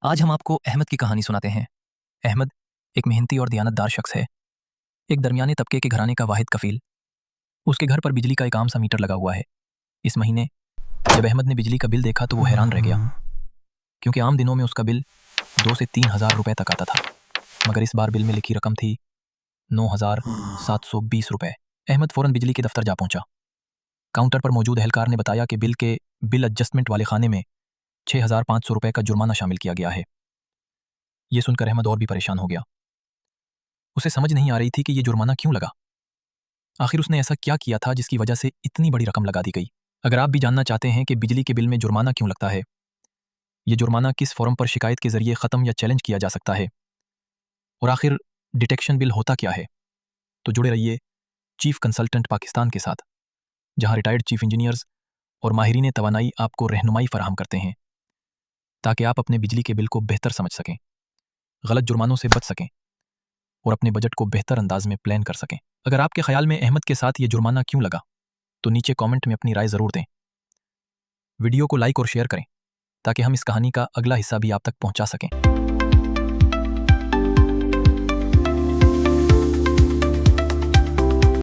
आज हम आपको अहमद की कहानी सुनाते हैं। अहमद एक मेहनती और दियानतदार शख्स है, एक दरमियाने तबके के घराने का वाहिद कफील। उसके घर पर बिजली का एक आम सा मीटर लगा हुआ है। इस महीने जब अहमद ने बिजली का बिल देखा तो वो हैरान रह गया, क्योंकि आम दिनों में उसका बिल 2 से 3 हज़ार रुपये तक आता था, मगर इस बार बिल में लिखी रकम थी 9,720 रुपये। अहमद फ़ौरन बिजली के दफ्तर जा पहुंचा। काउंटर पर मौजूद एहलकार ने बताया कि बिल के बिल एडजस्टमेंट वाले खाने में 6,500 रुपये का जुर्माना शामिल किया गया है। ये सुनकर अहमद और भी परेशान हो गया। उसे समझ नहीं आ रही थी कि ये जुर्माना क्यों लगा। आखिर उसने ऐसा क्या किया था जिसकी वजह से इतनी बड़ी रकम लगा दी गई। अगर आप भी जानना चाहते हैं कि बिजली के बिल में जुर्माना क्यों लगता है, ये जुर्माना किस फॉर्म पर शिकायत के जरिए ख़त्म या चैलेंज किया जा सकता है, और आखिर डिटेक्शन बिल होता क्या है, तो जुड़े रहिए चीफ कंसल्टेंट पाकिस्तान के साथ, जहां रिटायर्ड चीफ इंजीनियर्स और माहिरीन तवानाई आपको रहनुमाई फराहम करते हैं, ताकि आप अपने बिजली के बिल को बेहतर समझ सकें, गलत जुर्मानों से बच सकें और अपने बजट को बेहतर अंदाज में प्लान कर सकें। अगर आपके ख्याल में अहमद के साथ ये जुर्माना क्यों लगा, तो नीचे कमेंट में अपनी राय ज़रूर दें। वीडियो को लाइक और शेयर करें ताकि हम इस कहानी का अगला हिस्सा भी आप तक पहुंचा सकें।